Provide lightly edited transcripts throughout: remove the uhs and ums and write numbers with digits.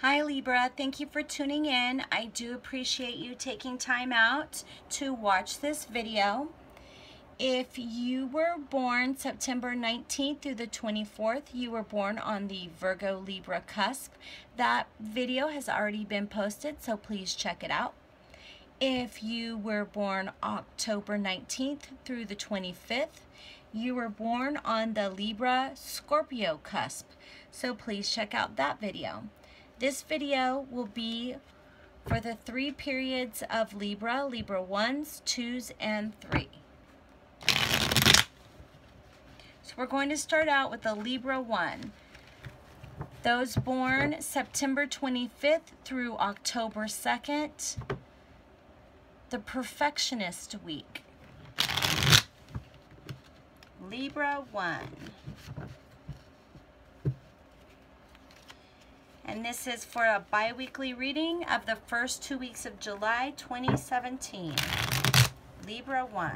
Hi Libra, thank you for tuning in. I do appreciate you taking time out to watch this video. If you were born September 19th through the 24th, you were born on the Virgo Libra cusp. That video has already been posted, so please check it out. If you were born October 19th through the 25th, you were born on the Libra Scorpio cusp, so please check out that video. This video will be for the 3 periods of Libra, Libra 1s, 2s, and 3. So we're going to start out with the Libra 1. Those born September 25th through October 2nd, the Perfectionist Week. Libra 1. And this is for a bi-weekly reading of the first 2 weeks of July 2017. Libra 1.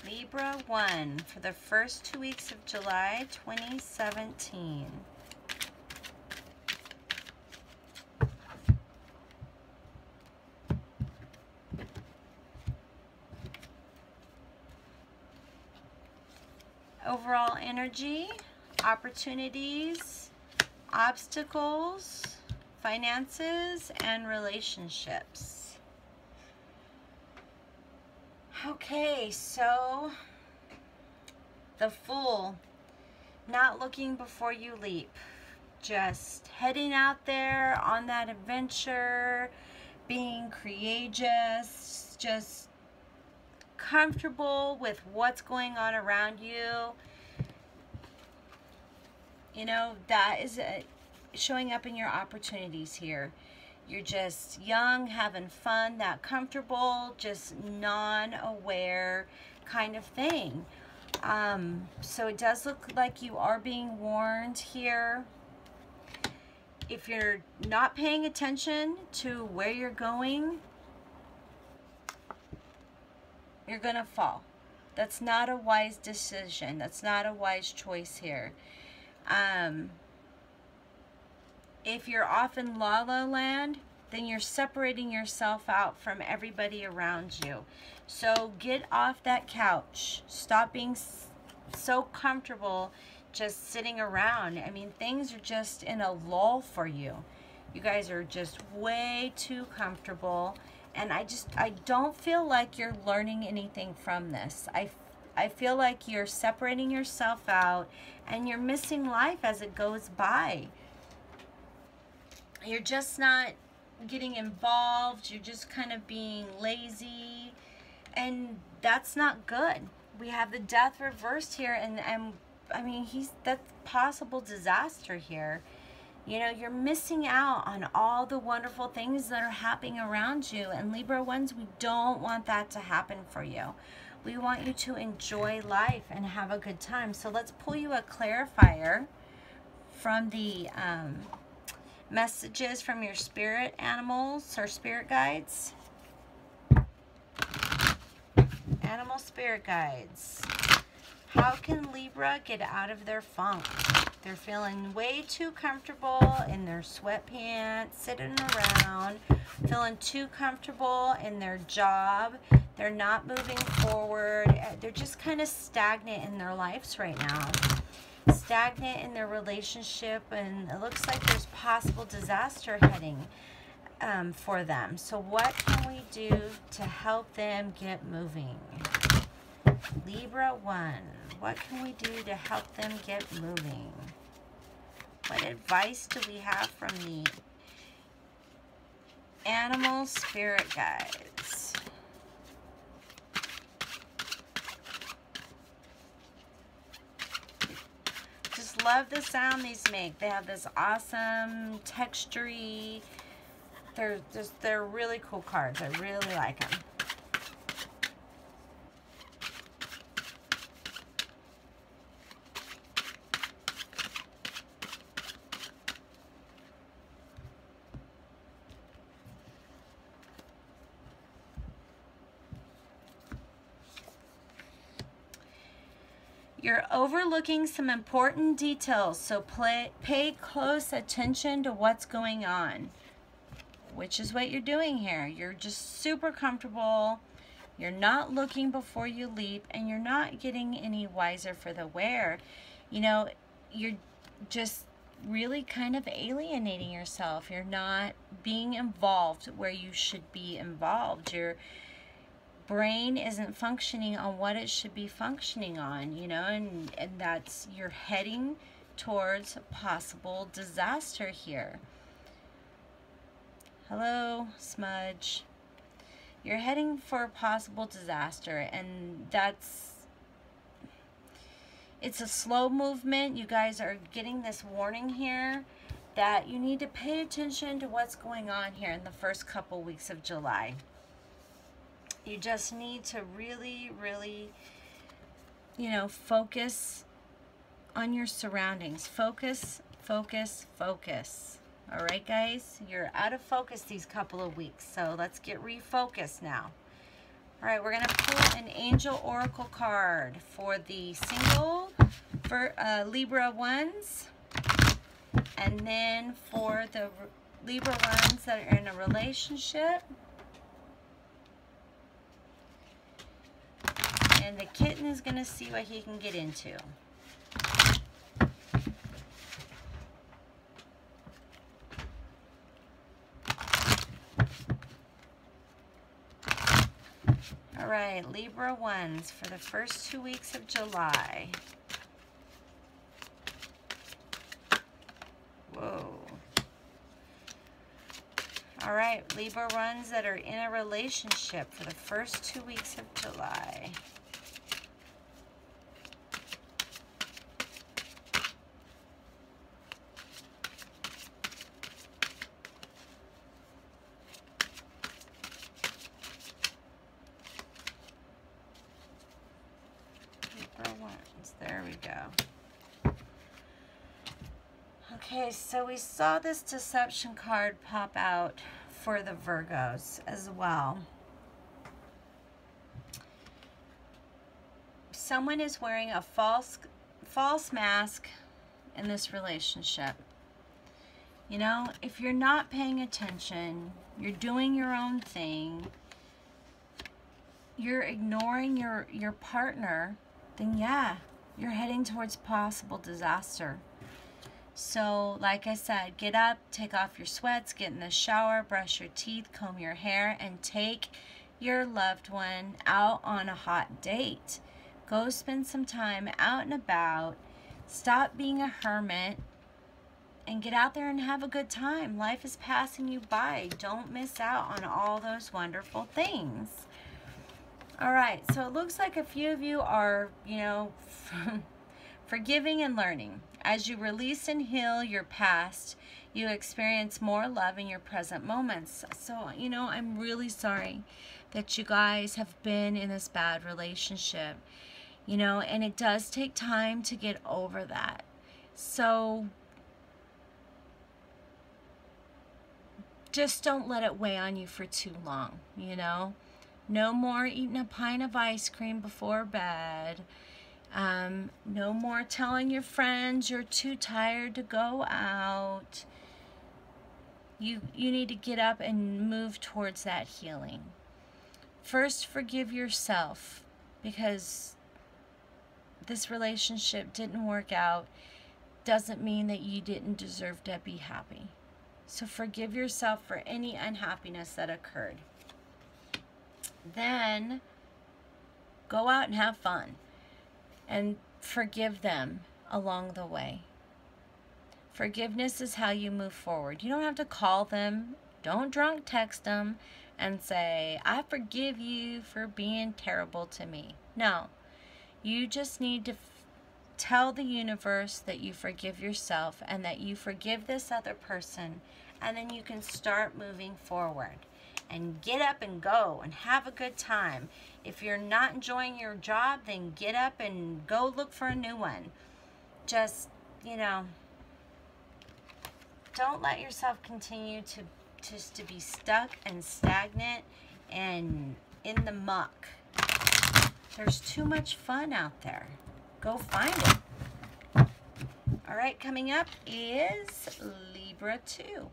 Libra 1 for the first 2 weeks of July 2017. Overall energy, opportunities, obstacles, finances, and relationships. Okay, so the Fool, not looking before you leap, just heading out there on that adventure, being courageous, just comfortable with what's going on around you. You know, that is showing up in your opportunities here. You're just young, having fun, that comfortable, just non-aware kind of thing. So it does look like you are being warned here. If you're not paying attention to where you're going, you're gonna fall. That's not a wise decision. That's not a wise choice here. If you're off in la la land, then you're separating yourself out from everybody around you. So get off that couch. Stop being so comfortable just sitting around. I mean, things are just in a lull for you. You guys are just way too comfortable. And I don't feel like you're learning anything from this. I feel like you're separating yourself out and you're missing life as it goes by. You're just not getting involved. You're just kind of being lazy, and that's not good. We have the Death reversed here, and I mean, that's possible disaster here. You know, you're missing out on all the wonderful things that are happening around you. And Libra 1s, we don't want that to happen for you. We want you to enjoy life and have a good time. So let's pull you a clarifier from the messages from your spirit animals or spirit guides. Animal spirit guides. How can Libra get out of their funk? They're feeling way too comfortable in their sweatpants, sitting around, feeling too comfortable in their job. They're not moving forward. They're just kind of stagnant in their lives right now. Stagnant in their relationship, and it looks like there's possible disaster heading for them. So what can we do to help them get moving? Libra 1, what can we do to help them get moving? What advice do we have from the Animal spirit guides. Just love the sound these make. They have this awesome textury. They're really cool cards. I really like them. You're overlooking some important details, so pay close attention to what's going on, which is what you're doing here. You're just super comfortable. You're not looking before you leap, and you're not getting any wiser for the wear. You know, you're just really kind of alienating yourself. You're not being involved where you should be involved. Your brain isn't functioning on what it should be functioning on, you know, and that's, you're heading towards possible disaster here. Hello, smudge. You're heading for a possible disaster, and it's a slow movement. You guys are getting this warning here that you need to pay attention to what's going on here in the first couple weeks of July. You just need to really, really, you know, focus on your surroundings. Focus, focus, focus. All right, guys? You're out of focus these couple of weeks, so let's get refocused now. All right, we're going to pull an Angel Oracle card for the single, for Libra ones, and then for the Libra ones that are in a relationship. And the kitten is going to see what he can get into. All right, Libra ones for the first 2 weeks of July. Whoa. All right, Libra ones that are in a relationship for the first 2 weeks of July. There we go. Okay, so we saw this deception card pop out for the Virgos as well. Someone is wearing a false mask in this relationship. You know, if you're not paying attention, you're doing your own thing, you're ignoring your partner, then yeah, you're heading towards possible disaster. So, like I said, get up, take off your sweats, get in the shower, brush your teeth, comb your hair, and take your loved one out on a hot date. Go spend some time out and about. Stop being a hermit and get out there and have a good time. Life is passing you by. Don't miss out on all those wonderful things. All right, so it looks like a few of you are, you know, forgiving and learning. As you release and heal your past, you experience more love in your present moments. So, you know, I'm really sorry that you guys have been in this bad relationship, you know, and it does take time to get over that. So just don't let it weigh on you for too long, you know. No more eating a pint of ice cream before bed. No more telling your friends you're too tired to go out. You need to get up and move towards that healing. First, forgive yourself, because this relationship didn't work out. Doesn't mean that you didn't deserve to be happy. So forgive yourself for any unhappiness that occurred. Then go out and have fun and forgive them along the way. Forgiveness is how you move forward. You don't have to call them Don't drunk text them and say, I forgive you for being terrible to me. No, you just need to tell the universe that you forgive yourself and that you forgive this other person, and then you can start moving forward and get up and go and have a good time. If you're not enjoying your job, then get up and go look for a new one. Just, you know, don't let yourself continue to be stuck and stagnant and in the muck. There's too much fun out there. Go find it. All right, coming up is Libra 2.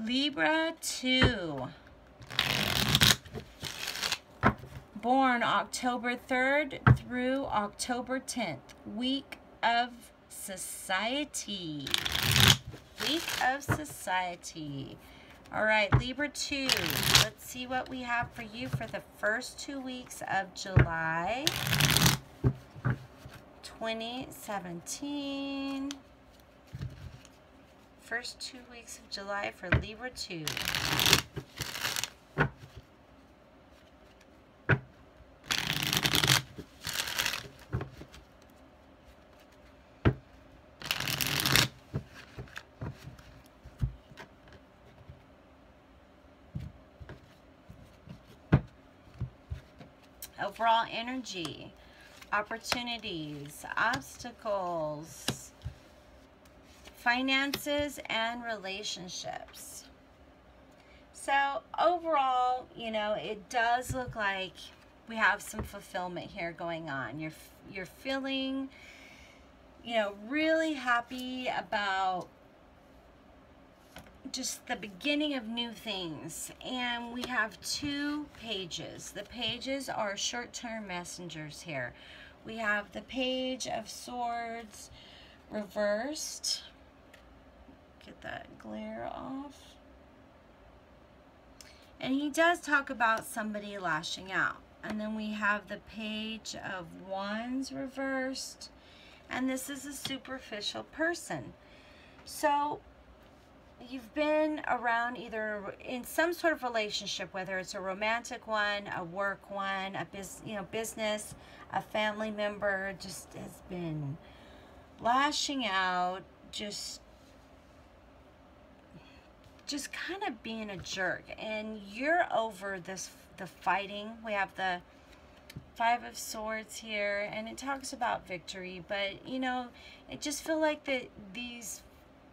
Libra 2. Born October 3rd through October 10th. Week of Society. Week of Society. All right, Libra 2. Let's see what we have for you for the first 2 weeks of July 2017. First 2 weeks of July for Libra 2. Overall energy, opportunities, obstacles, finances, and relationships. So overall, you know, it does look like we have some fulfillment here going on. You're feeling, you know, really happy about just the beginning of new things. And we have 2 pages. The pages are short-term messengers here. We have the Page of Swords reversed. Get that glare off. And he does talk about somebody lashing out. And then we have the Page of Wands reversed. And this is a superficial person. So you've been around either in some sort of relationship, whether it's a romantic one, a work one, a business, a family member just has been lashing out, just kind of being a jerk. And you're over the fighting. We have the 5 of Swords here, and it talks about victory, but you know, it just feel like that these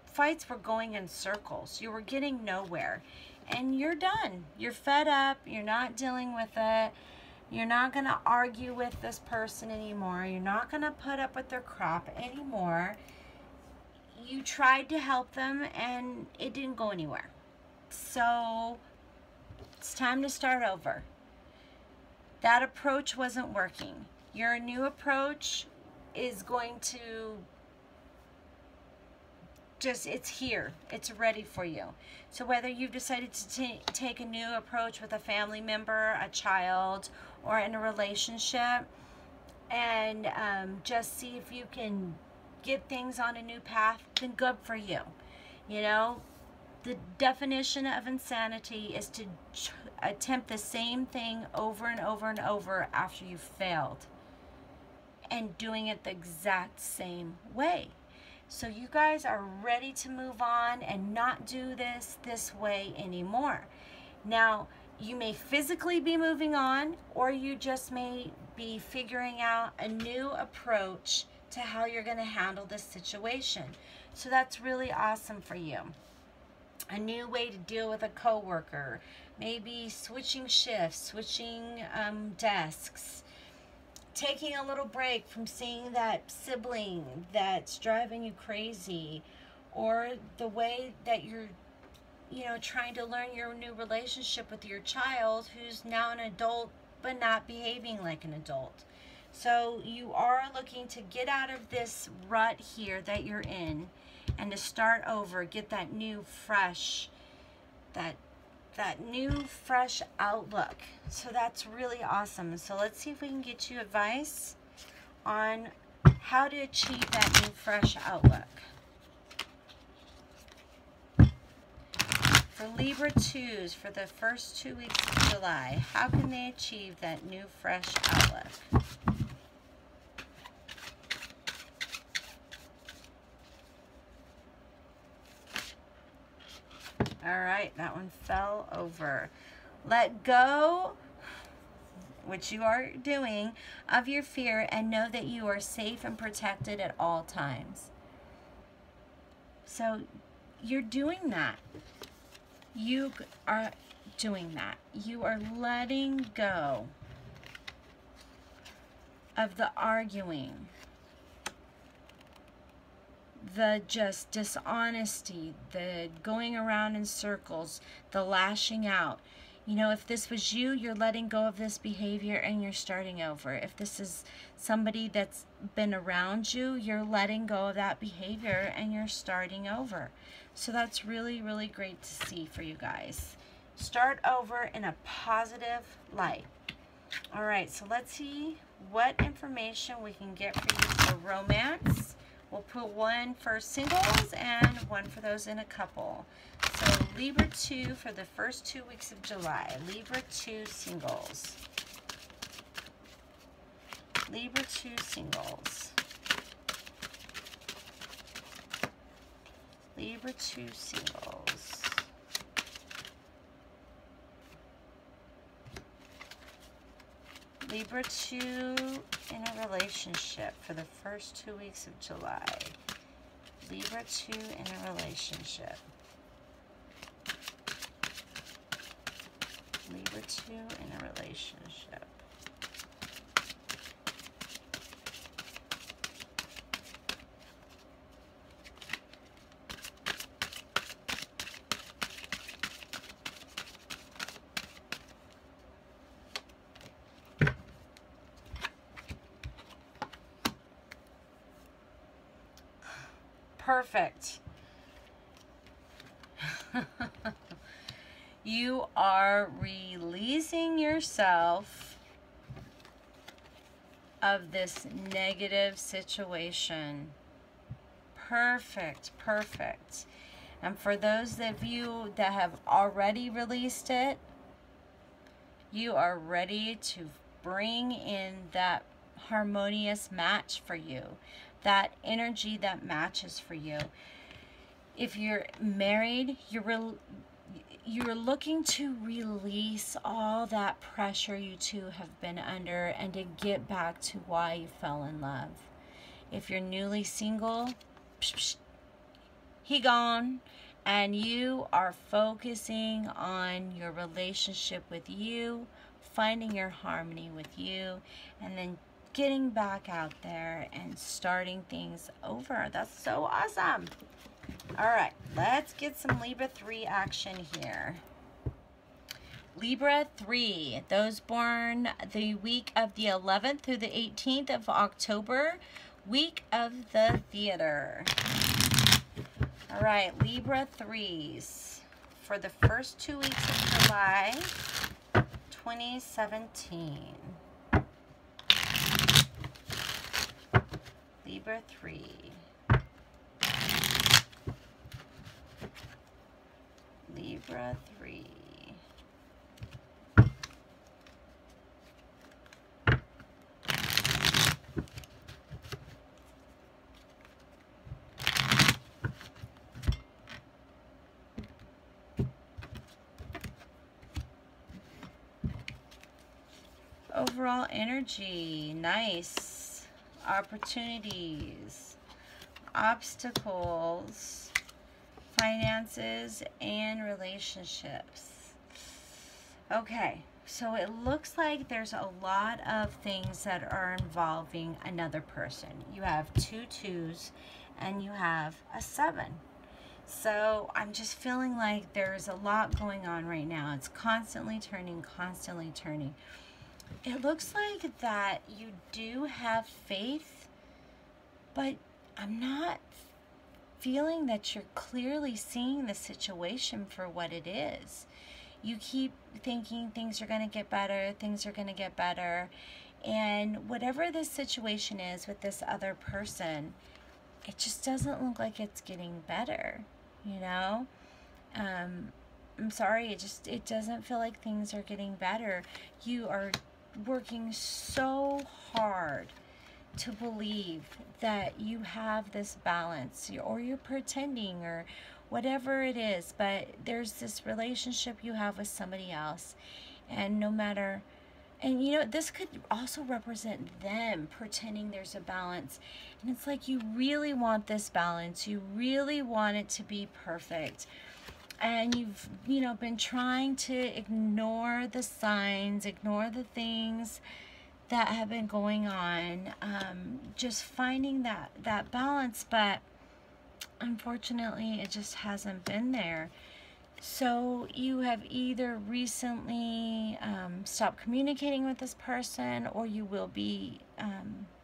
fights were going in circles. You were getting nowhere, and you're done. You're fed up. You're not dealing with it. You're not going to argue with this person anymore. You're not going to put up with their crap anymore. You tried to help them, and it didn't go anywhere. So it's time to start over. That approach wasn't working. Your new approach is going to it's here. It's ready for you. So whether you've decided to take a new approach with a family member, a child, or in a relationship, and just see if you can get things on a new path, then good for you. You know, the definition of insanity is to attempt the same thing over and over and over after you've failed, and doing it the exact same way. So you guys are ready to move on and not do this way anymore. Now, you may physically be moving on, or you just may be figuring out a new approach to how you're going to handle this situation. So that's really awesome for you. A new way to deal with a coworker, maybe switching shifts, switching desks, taking a little break from seeing that sibling that's driving you crazy, or the way that you're, you know, trying to learn your new relationship with your child who's now an adult but not behaving like an adult. So you are looking to get out of this rut here that you're in and to start over, get that new fresh, that new fresh outlook. So that's really awesome. So let's see if we can get you advice on how to achieve that new fresh outlook. For Libra 2s for the first 2 weeks of July, how can they achieve that new, fresh outlook? All right, that one fell over. Let go, which you are doing, of your fear and know that you are safe and protected at all times. So you're doing that. You are doing that. You are letting go of the arguing, the just dishonesty, the going around in circles, the lashing out. You know, if this was you, you're letting go of this behavior and you're starting over. If this is somebody that's been around you, you're letting go of that behavior and you're starting over. So that's really, really great to see for you guys. Start over in a positive light. All right, so let's see what information we can get for you for romance. We'll put one for singles and one for those in a couple. So Libra 2 for the first 2 weeks of July. Libra 2 singles. Libra 2 singles. Libra 2 singles. Libra 2 in a relationship for the first 2 weeks of July. Libra 2 in a relationship. Libra 2 in a relationship. Perfect. You are releasing yourself of this negative situation. Perfect, perfect. And for those of you that have already released it, you are ready to bring in that harmonious match for you, that energy that matches for you. If you're married, you're looking to release all that pressure you two have been under and to get back to why you fell in love. If you're newly single, he gone, and you are focusing on your relationship with you, finding your harmony with you, and then getting back out there and starting things over. That's so awesome. All right, let's get some Libra 3 action here. Libra 3, those born the week of the 11th through the 18th of October, week of the theater. All right, Libra 3s for the first 2 weeks of July 2017. Libra 3. Libra 3. Overall energy, nice. Opportunities, obstacles, finances, and relationships. Okay, so it looks like there's a lot of things that are involving another person. You have 2 2s and you have a 7. So I'm just feeling like there's a lot going on right now. It's constantly turning, constantly turning. It looks like that you do have faith, but I'm not feeling that you're clearly seeing the situation for what it is. You keep thinking things are going to get better, things are going to get better, and whatever this situation is with this other person, it just doesn't look like it's getting better, you know? I'm sorry, it doesn't feel like things are getting better. You are working so hard to believe that you have this balance, or you're pretending, or whatever it is, but there's this relationship you have with somebody else, and no matter, and you know, this could also represent them pretending there's a balance, and it's like you really want this balance, you really want it to be perfect, and you've, you know, been trying to ignore the signs, ignore the things that have been going on, just finding that balance, but unfortunately it just hasn't been there. So you have either recently stopped communicating with this person, or you will be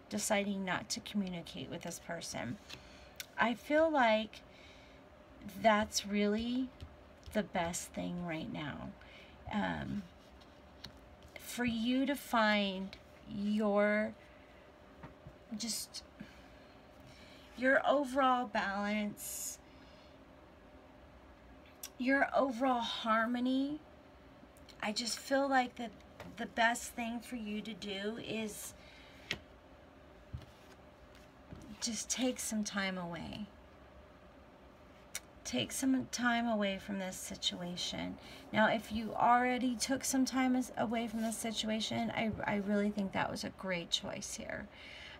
deciding not to communicate with this person. I feel like that's really the best thing right now, for you to find your overall balance, your overall harmony. I just feel like that the best thing for you to do is just take some time away. Take some time away from this situation. Now, if you already took some time away from this situation, I really think that was a great choice here.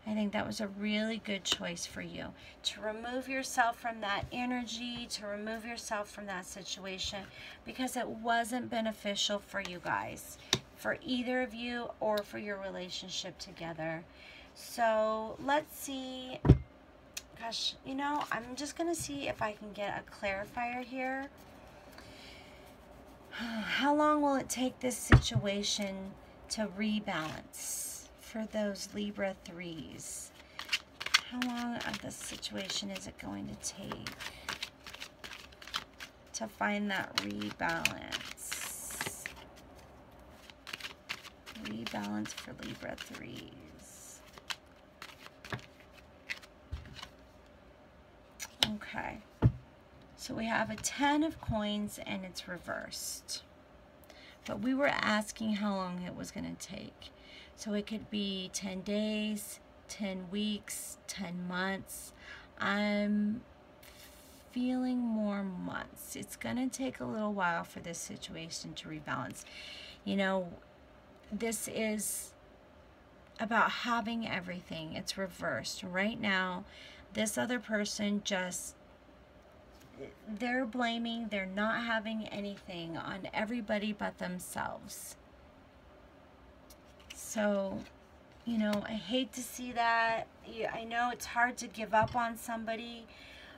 I think that was a really good choice for you, to remove yourself from that energy, to remove yourself from that situation, because it wasn't beneficial for you guys, for either of you or for your relationship together. So let's see. Gosh, you know, I'm just going to see if I can get a clarifier here. How long will it take this situation to rebalance for those Libra 3s? How long of this situation is it going to take to find that rebalance? Rebalance for Libra 3s. Okay, so we have a 10 of coins and it's reversed. But we were asking how long it was going to take. So it could be 10 days, 10 weeks, 10 months. I'm feeling more months. It's going to take a little while for this situation to rebalance. You know, this is about having everything. It's reversed. Right now, this other person they're blaming, they're not having anything on everybody but themselves. So, you know, I hate to see that. I know it's hard to give up on somebody,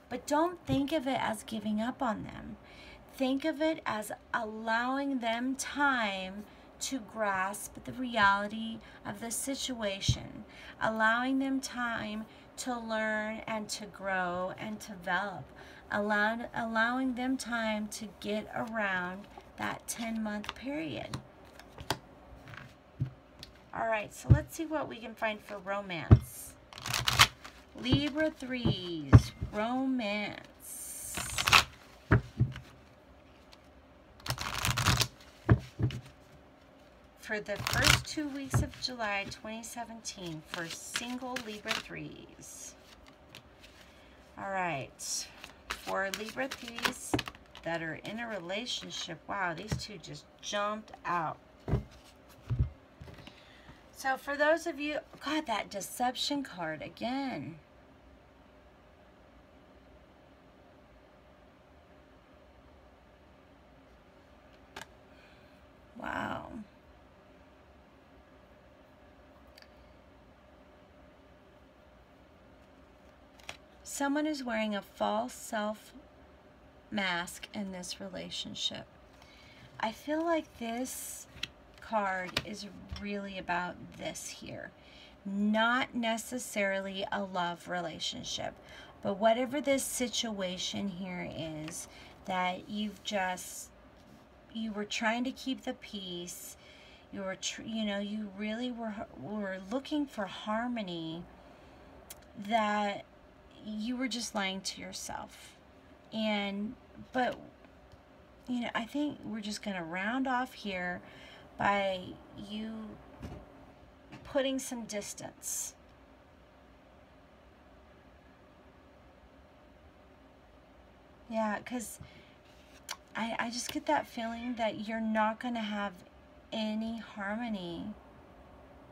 but don't think of it as giving up on them. Think of it as allowing them time to grasp the reality of the situation, allowing them time to learn and to grow and to develop, allowing them time to get around that 10-month period. All right, so let's see what we can find for romance. Libra 3s, romance. For the first 2 weeks of July 2017 for single Libra 3s. All right, for Libra 3s that are in a relationship, wow, these two just jumped out. So for those of you, God, that deception card again. Wow. Someone is wearing a false self mask in this relationship. I feel like this card is really about this here. Not necessarily a love relationship, but whatever this situation here is, that you were trying to keep the peace, you were you really were looking for harmony, that you were just lying to yourself. But you know, I think we're just going to round off here by you putting some distance. Yeah, because I just get that feeling that you're not going to have any harmony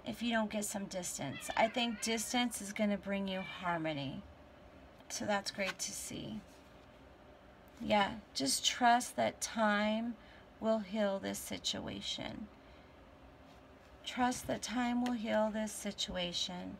if you don't get some distance. I think distance is going to bring you harmony. So that's great to see. Yeah, just trust that time will heal this situation. Trust that time will heal this situation.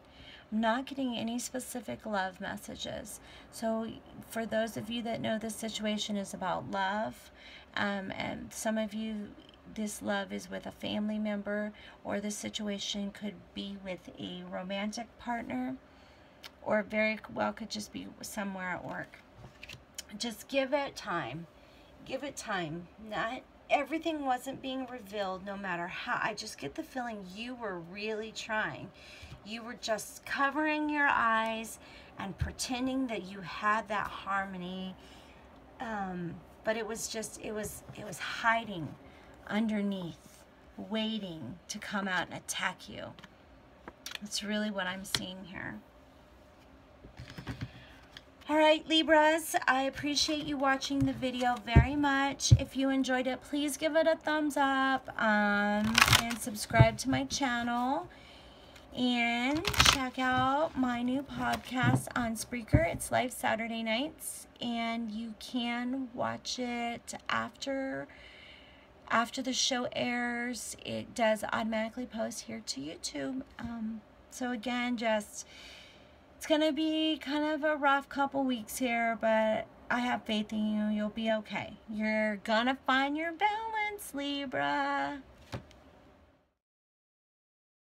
I'm not getting any specific love messages. So for those of you that know this situation is about love, and some of you, this love is with a family member, or this situation could be with a romantic partner, or very well could just be somewhere at work. Just give it time. Give it time. Not everything wasn't being revealed, no matter how. I just get the feeling you were really trying. You were just covering your eyes and pretending that you had that harmony, but it was just, it was hiding underneath, waiting to come out and attack you. That's really what I'm seeing here. All right, Libras, I appreciate you watching the video very much. If you enjoyed it, please give it a thumbs up, and subscribe to my channel. And check out my new podcast on Spreaker. It's live Saturday nights, and you can watch it after the show airs. It does automatically post here to YouTube. So again, just, it's going to be kind of a rough couple weeks here, but I have faith in you. You'll be okay. You're going to find your balance, Libra.